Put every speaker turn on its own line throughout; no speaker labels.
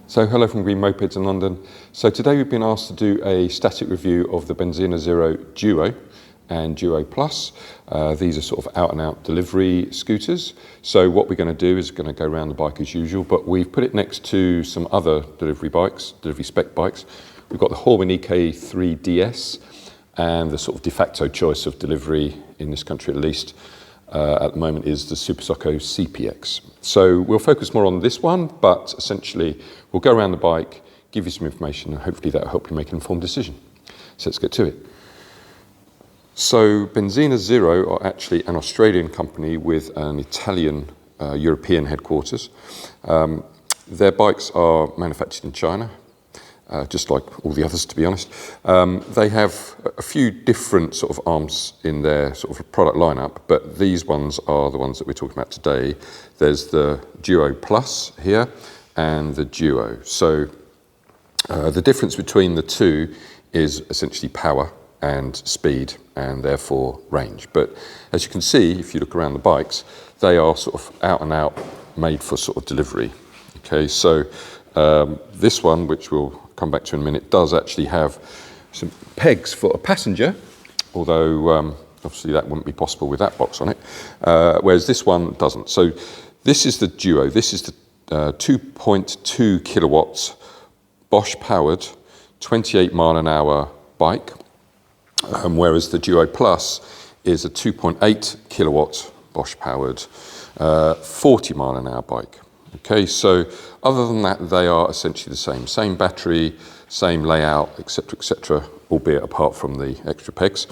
So hello from Green-Mopeds in London. So today we've been asked to do a static review of the Benzina Zero Duo and Duo Plus. These are sort of out and out delivery scooters. So what we're going to do is going to go around the bike as usual, but we've put it next to some other delivery bikes, delivery spec bikes. We've got the Horwin EK3 DS and the sort of de facto choice of delivery in this country at least at the moment is the CPx. So we'll focus more on this one, but essentially we'll go around the bike, give you some information, and hopefully that will help you make an informed decision. So let's get to it. So Benzina Zero are actually an Australian company with an Italian European headquarters. Their bikes are manufactured in China, just like all the others, to be honest. They have a few different sort of arms in their sort of product lineup, but these ones are the ones that we're talking about today. There's the Duo Plus here and the Duo. So the difference between the two is essentially power and speed and therefore range. But as you can see, if you look around the bikes, they are sort of out and out made for sort of delivery. Okay, so this one, which we'll come back to in a minute, does actually have some pegs for a passenger, although obviously that wouldn't be possible with that box on it, whereas this one doesn't. So this is the Duo. This is the 2.2 kilowatts Bosch powered 28 mile an hour bike, whereas the Duo Plus is a 2.8 kilowatt Bosch powered 40 mile an hour bike. Okay, so other than that, they are essentially the same battery, same layout, etc., albeit apart from the extra pegs.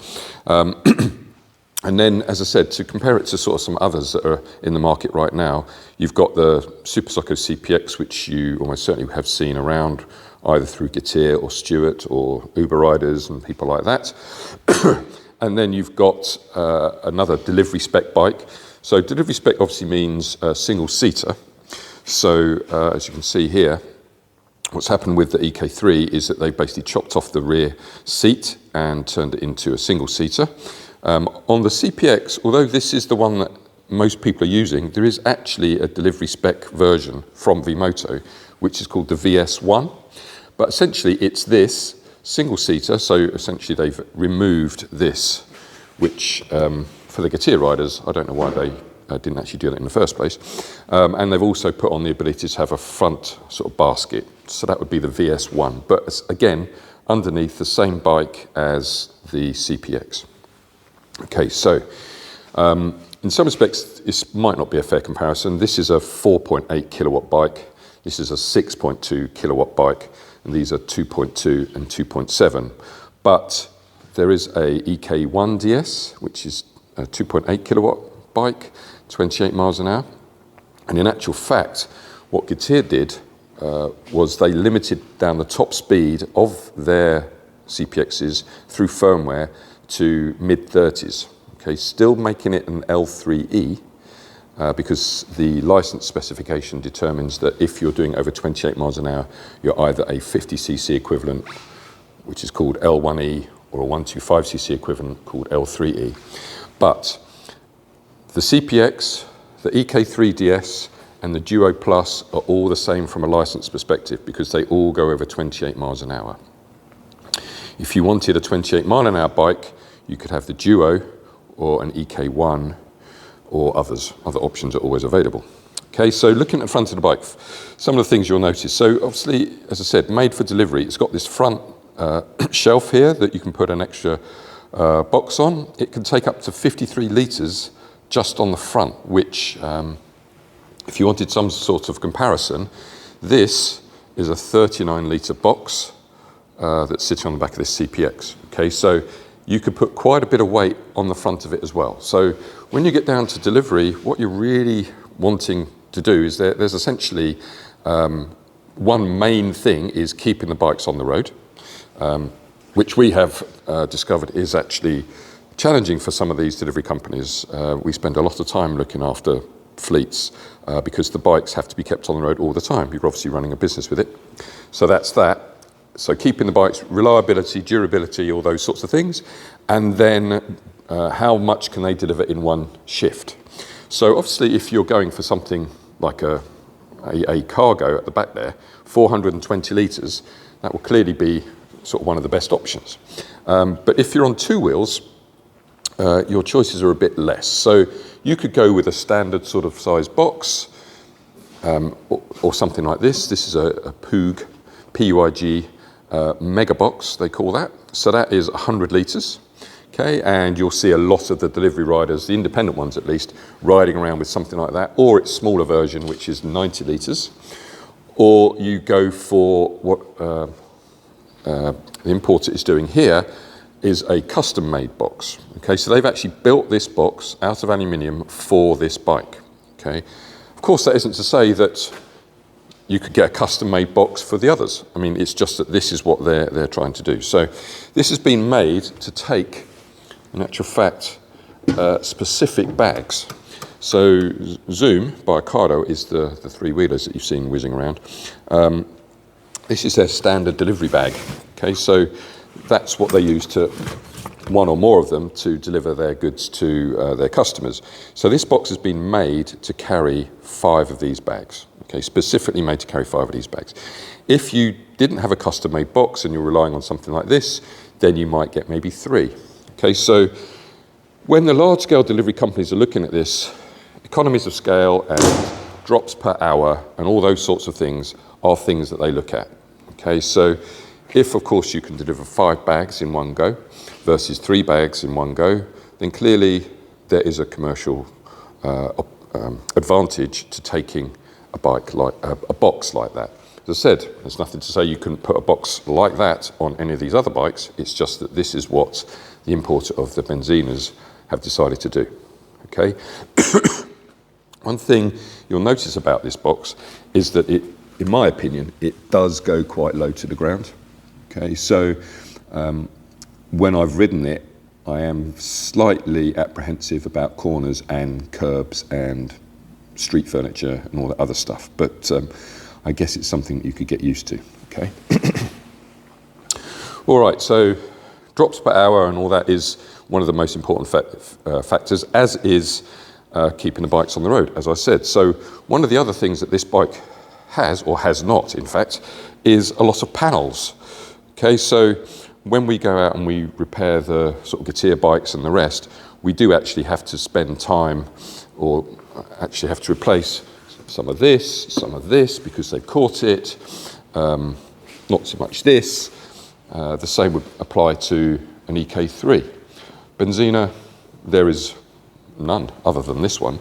And then, as I said, to compare it to sort of some others that are in the market right now, you've got the CPx, which you almost certainly have seen around either through Getir or Stewart or Uber riders and people like that. And then you've got another delivery spec bike. So delivery spec obviously means a single seater. So as you can see here, what's happened with the EK3 is that they've basically chopped off the rear seat and turned it into a single seater. On the CPx, although this is the one that most people are using, there is actually a delivery spec version from Vimoto, which is called the VS1. But essentially it's this single seater. So essentially they've removed this, which for the Getir riders, I don't know why they didn't actually do that in the first place. And they've also put on the ability to have a front sort of basket. So that would be the VS1. But again, underneath the same bike as the CPx. Okay, so in some respects, this might not be a fair comparison. This is a 4.8 kilowatt bike. This is a 6.2 kilowatt bike. And these are 2.2 and 2.7. But there is a EK1 DS, which is a 2.8 kilowatt bike, 28 miles an hour. And in actual fact, what Getir did was they limited down the top speed of their CPXs through firmware to mid-30s. Okay, still making it an L3E because the license specification determines that if you're doing over 28 miles an hour, you're either a 50cc equivalent, which is called L1E, or a 125cc equivalent called L3E. But the CPX, the EK3 DS, and the Duo Plus are all the same from a license perspective because they all go over 28 miles an hour. If you wanted a 28 mile an hour bike, you could have the Duo or an EK1 or other options are always available. Okay, so looking at the front of the bike, some of the things you'll notice. So obviously, as I said, made for delivery, it's got this front shelf here that you can put an extra box on. It can take up to 53 litres just on the front, which if you wanted some sort of comparison, this is a 39 litre box that's sitting on the back of this CPX. Okay, so you could put quite a bit of weight on the front of it as well. So when you get down to delivery, what you're really wanting to do is there's essentially one main thing is keeping the bikes on the road, which we have discovered is actually challenging for some of these delivery companies. We spend a lot of time looking after fleets because the bikes have to be kept on the road all the time. You're obviously running a business with it. So that's that. So keeping the bikes, reliability, durability, all those sorts of things. And then how much can they deliver in one shift? So obviously if you're going for something like a a cargo at the back there, 420 litres, that will clearly be sort of one of the best options. But if you're on two wheels, your choices are a bit less. So you could go with a standard sort of size box, or something like this. This is a PUG, P-U-I-G, mega box, they call that. So that is 100 litres. Okay, and you'll see a lot of the delivery riders, the independent ones at least, riding around with something like that, or its smaller version, which is 90 litres. Or you go for what the importer is doing here, is a custom-made box. Okay, so they've actually built this box out of aluminium for this bike. Okay, of course that isn't to say that you could get a custom-made box for the others. I mean, it's just that this is what they're trying to do. So this has been made to take, in actual fact, specific bags. So Zoom by Ocado is the three-wheelers that you've seen whizzing around. This is their standard delivery bag. Okay, so that's what they use to, one or more of them, to deliver their goods to their customers. So this box has been made to carry 5 of these bags. Okay, specifically made to carry 5 of these bags. If you didn't have a custom-made box and you're relying on something like this, then you might get maybe 3. Okay, so when the large-scale delivery companies are looking at this, economies of scale and drops per hour and all those sorts of things are things that they look at. Okay, so if, of course, you can deliver 5 bags in one go versus 3 bags in one go, then clearly there is a commercial advantage to taking a bike like a box like that. As I said, there's nothing to say you couldn't put a box like that on any of these other bikes. It's just that this is what the importer of the Benzinas have decided to do. Okay. One thing you'll notice about this box is that it, in my opinion, it does go quite low to the ground. Okay, so when I've ridden it, I am slightly apprehensive about corners and curbs and street furniture and all that other stuff, but I guess it's something that you could get used to. Okay. All right, so drops per hour and all that is one of the most important factors, as is keeping the bikes on the road, as I said. So one of the other things that this bike has, or has not, in fact, is a lot of panels. Okay, so when we go out and we repair the sort of Getir bikes and the rest, we do actually have to spend time, or actually have to replace some of this, because they've caught it, not so much this. The same would apply to an EK3. Benzina, there is none other than this one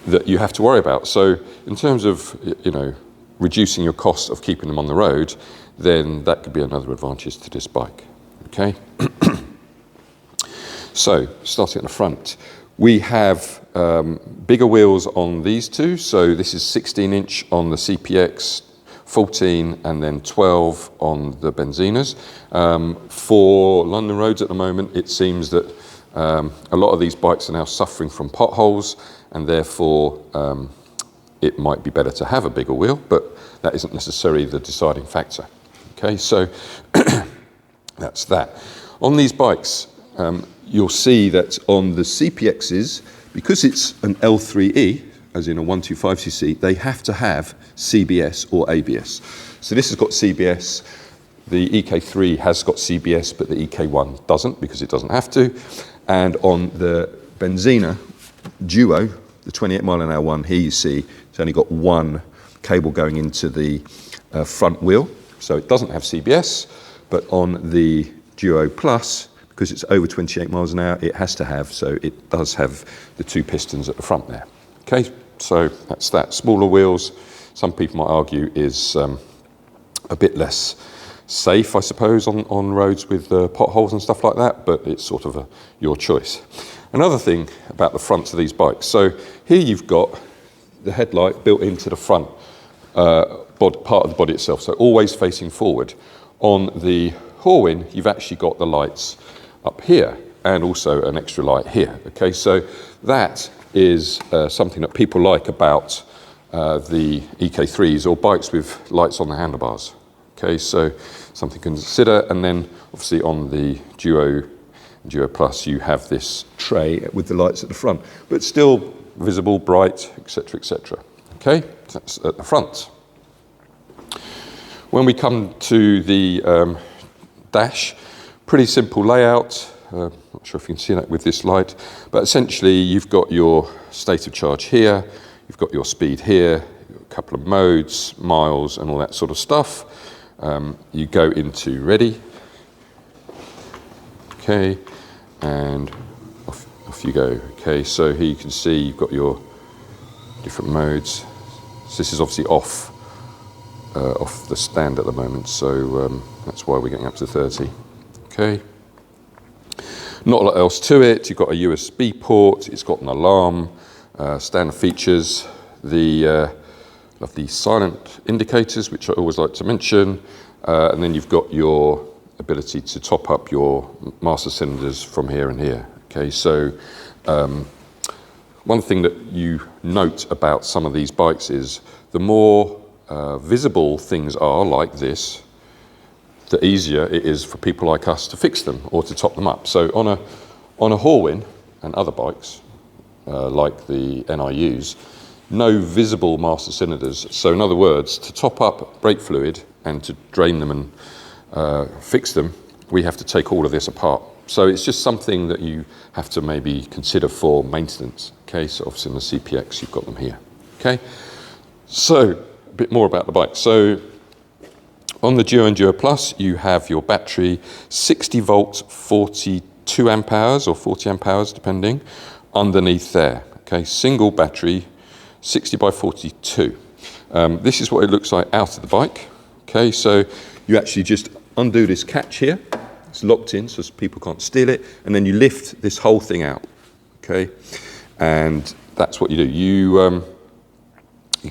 that you have to worry about. So in terms of, you know, reducing your cost of keeping them on the road, then that could be another advantage to this bike. Okay. So starting at the front, we have bigger wheels on these two. So this is 16-inch on the CPx, 14 and then 12 on the Benzinas. For London roads at the moment, it seems that a lot of these bikes are now suffering from potholes, and therefore it might be better to have a bigger wheel, but that isn't necessarily the deciding factor. Okay, so that's that. On these bikes, you'll see that on the CPXs, because it's an L3E, as in a 125cc, they have to have CBS or ABS. So this has got CBS, the EK3 has got CBS, but the EK1 doesn't, because it doesn't have to. And on the Benzina Duo, the 28 mile an hour one, here you see it's only got one cable going into the front wheel, so it doesn't have CBS. But on the Duo Plus, because it's over 28 miles an hour, it has to have, so it does have the 2 pistons at the front there. Okay, so that's that. Smaller wheels, some people might argue, is a bit less safe, I suppose, on roads with potholes and stuff like that, but it's sort of your choice. Another thing about the fronts of these bikes, so here you've got the headlight built into the front part of the body itself, so always facing forward. On the Horwin, you've actually got the lights up here and also an extra light here. Okay, so that is something that people like about the EK3s or bikes with lights on the handlebars. Okay, so something to consider. And then obviously on the Duo Plus, you have this tray with the lights at the front, but still visible, bright, etc., etc. Okay, that's at the front. When we come to the dash, pretty simple layout. Not sure if you can see that with this light, but essentially you've got your state of charge here, you've got your speed here, you've got a couple of modes, miles, and all that sort of stuff. You go into ready, okay, and off you go. Okay, so here you can see you've got your different modes. So this is obviously off the stand at the moment, so that's why we're getting up to 30. Okay. Not a lot else to it. You've got a USB port, it's got an alarm, standard features, the lovely silent indicators, which I always like to mention, and then you've got your ability to top up your master cylinders from here and here. Okay, so one thing that you note about some of these bikes is the more visible things are like this, the easier it is for people like us to fix them or to top them up. So on a Horwin and other bikes, like the NIUs, no visible master cylinders. So in other words, to top up brake fluid and to drain them and fix them, we have to take all of this apart. So it's just something that you have to maybe consider for maintenance. Okay, so obviously in the CPx, you've got them here. Okay, so a bit more about the bike. So on the Duo and Duo Plus, you have your battery, 60 volts, 42 amp hours or 40 amp hours, depending, underneath there. Okay, single battery, 60 by 42. This is what it looks like out of the bike. Okay, so you actually just undo this catch here. It's locked in so people can't steal it. And then you lift this whole thing out. Okay, and that's what you do. You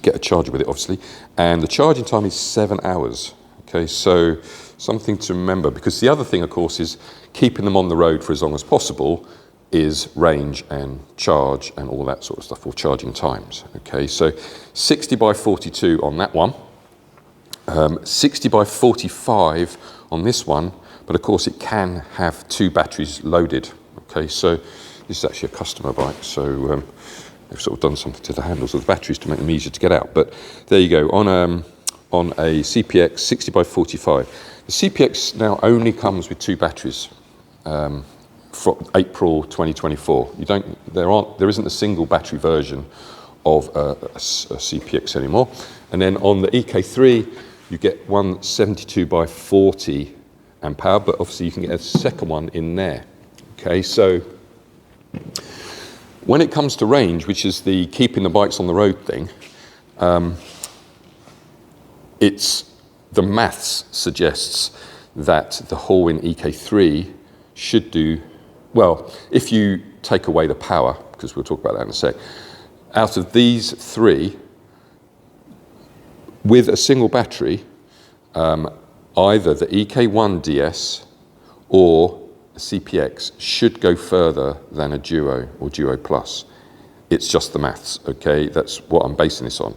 get a charger with it, obviously. And the charging time is 7 hours. Okay, so something to remember, because the other thing, of course, is keeping them on the road for as long as possible is range and charge and all that sort of stuff, or charging times. Okay, so 60 by 42 on that one, 60 by 45 on this one, but of course it can have 2 batteries loaded. Okay, so this is actually a customer bike, so they've sort of done something to the handles of the batteries to make them easier to get out. But there you go, on a CPx 60 by 45. The CPx now only comes with 2 batteries from April 2024. There isn't a single battery version of a CPx anymore. And then on the EK3, you get one 72 by 40 amp hour, but obviously you can get a second one in there. Okay, so when it comes to range, which is the keeping the bikes on the road thing, the maths suggests that the Horwin EK3 should do, well, if you take away the power, because we'll talk about that in a sec, out of these 3, with a single battery, either the EK1 DS or a CPx should go further than a Duo or Duo Plus. It's just the maths, okay? That's what I'm basing this on.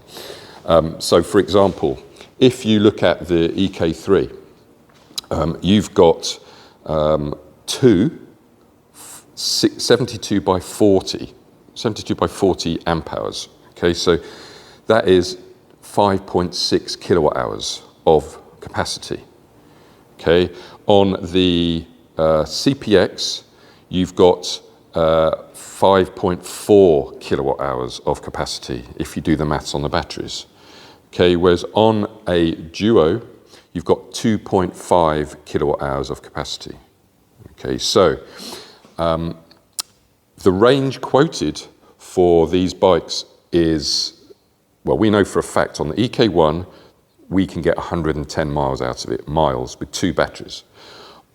So for example, if you look at the EK3, you've got 2 72 by 40 amp hours. Okay, so that is 5.6 kilowatt hours of capacity. Okay, on the CPx, you've got 5.4 kilowatt hours of capacity if you do the maths on the batteries. Okay, whereas on a Duo, you've got 2.5 kilowatt hours of capacity. Okay, so the range quoted for these bikes is, well, we know for a fact on the EK1, we can get 110 miles out of it, miles with 2 batteries.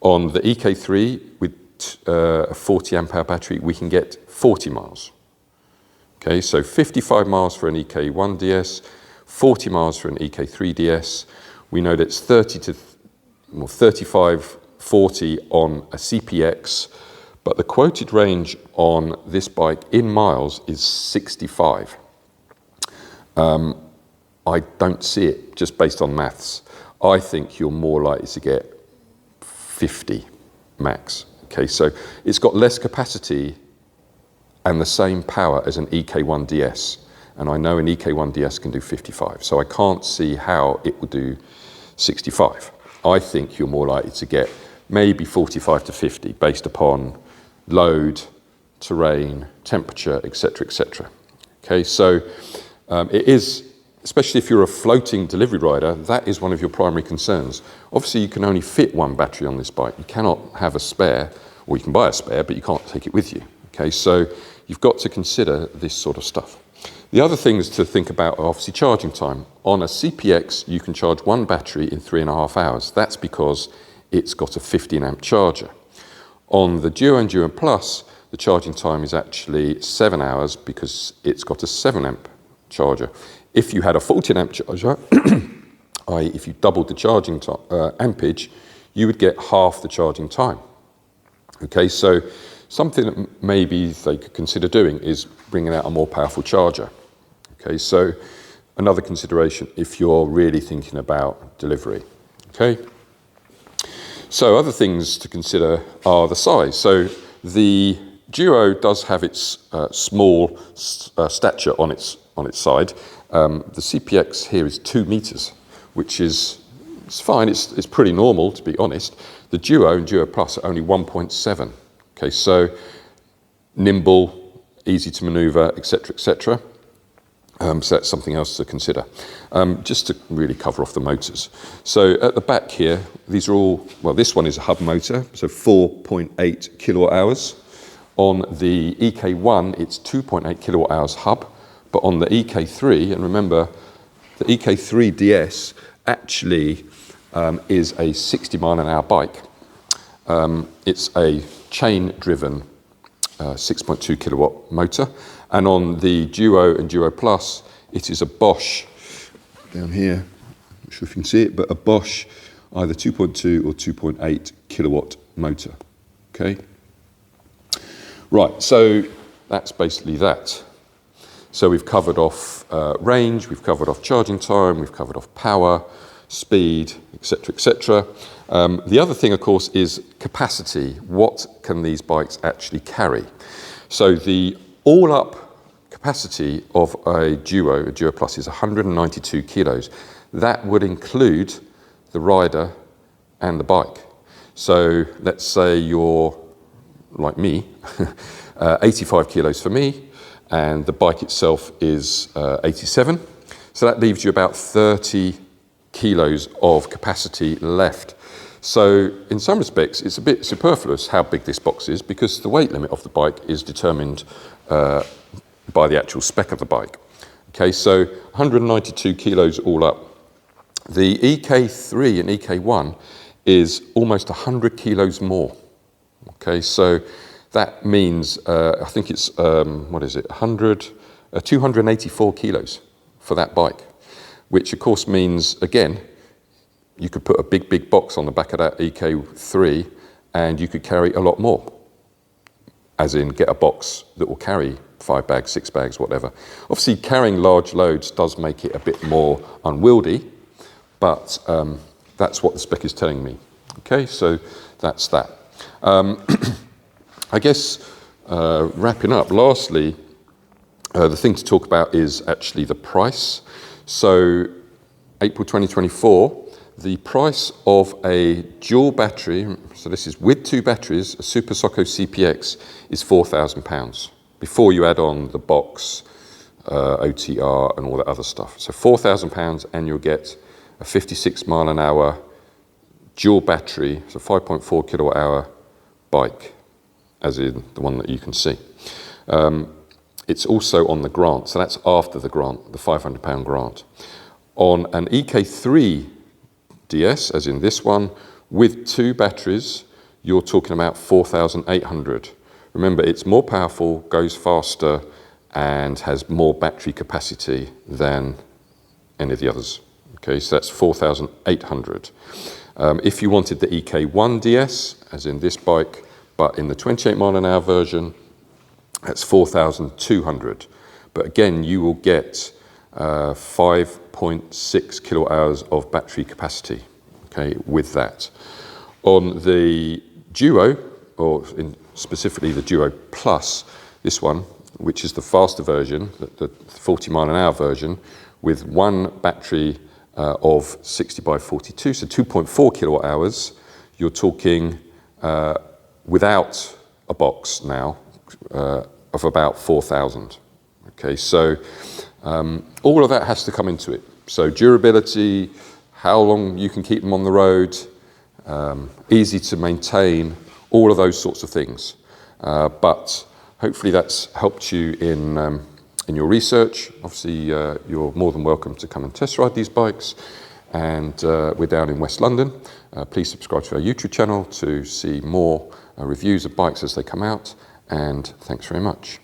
On the EK3, with a 40 amp hour battery, we can get 40 miles. Okay, so 55 miles for an EK1 DS, 40 miles for an EK3 DS. We know that it's 35, 40 on a CPx, but the quoted range on this bike in miles is 65. I don't see it just based on maths. I think you're more likely to get 50 max. Okay, so it's got less capacity and the same power as an EK1 DS. and I know an EK1 DS can do 55. So I can't see how it will do 65. I think you're more likely to get maybe 45 to 50 based upon load, terrain, temperature, etc., etc. Okay, so it is, especially if you're a floating delivery rider, that is one of your primary concerns. Obviously, you can only fit one battery on this bike. You cannot have a spare, or you can buy a spare, but you can't take it with you. Okay, so you've got to consider this sort of stuff. The other things to think about are obviously charging time. On a CPX, you can charge one battery in 3.5 hours. That's because it's got a 15 amp charger. On the Duo and Duo Plus, the charging time is actually 7 hours because it's got a 7 amp charger. If you had a 14 amp charger, i.e. if you doubled the charging ampage, you would get half the charging time. Okay, so something that maybe they could consider doing is bringing out a more powerful charger. Okay, so another consideration if you're really thinking about delivery. Okay, so other things to consider are the size. So the Duo does have its small stature on its side. The CPX here is 2 meters, which is it's fine. It's pretty normal, to be honest. The Duo and Duo Plus are only 1.7. Okay, so nimble, easy to maneuver, etc., etc. So that's something else to consider. Just to really cover off the motors. So at the back here, these are all, well, this one is a hub motor, so 4.8 kilowatt hours. On the EK1, it's 2.8 kilowatt hours hub, but on the EK3, and remember, the EK3 DS actually is a 60 mile an hour bike. It's a chain-driven 6.2 kilowatt motor, and on the Duo and Duo Plus, it is a Bosch, down here, I'm not sure if you can see it, but a Bosch either 2.2 or 2.8 kilowatt motor. Okay? Right, so that's basically that. So we've covered off range, we've covered off charging time, we've covered off power, speed, etc., etc. The other thing, of course, is capacity. What can these bikes actually carry? So the all-up capacity of a Duo Plus, is 192 kilos. That would include the rider and the bike. So let's say you're, like me, 85 kilos for me, and the bike itself is 87. So that leaves you about 30 kilos of capacity left. So in some respects, it's a bit superfluous how big this box is because the weight limit of the bike is determined by the actual spec of the bike. Okay, so 192 kilos all up. The EK3 and EK1 is almost 100 kilos more. Okay, so that means, I think it's, 284 kilos for that bike, which of course means, again, you could put a big box on the back of that EK3 and you could carry a lot more, as in get a box that will carry 5 bags, 6 bags, whatever. Obviously, carrying large loads does make it a bit more unwieldy, but that's what the spec is telling me. Okay, so that's that. I guess wrapping up, lastly, the thing to talk about is actually the price. So April 2024, the price of a dual battery, so this is with 2 batteries, a Super Socko CPX, is £4,000 before you add on the box, OTR and all that other stuff. So £4,000 and you'll get a 56 mile an hour dual battery, so 5.4 kilowatt hour bike, as in the one that you can see. It's also on the grant, so that's after the grant, the £500 grant. On an EK3 DS, as in this one, with 2 batteries, you're talking about 4,800. Remember, it's more powerful, goes faster, and has more battery capacity than any of the others. Okay, so that's 4,800. If you wanted the EK1 DS, as in this bike, but in the 28 mile an hour version, that's 4,200. But again, you will get 5.6 kilowatt hours of battery capacity, okay, with that. On the Duo, or specifically the Duo Plus, this one, which is the faster version, the 40 mile an hour version, with one battery of 60 by 42, so 2.4 kilowatt hours. You're talking without a box now of about 4,000. Okay, so all of that has to come into it. So durability, how long you can keep them on the road, easy to maintain, all of those sorts of things. But hopefully that's helped you in your research. Obviously, you're more than welcome to come and test ride these bikes. And we're down in West London. Please subscribe to our YouTube channel to see more reviews of bikes as they come out. And thanks very much.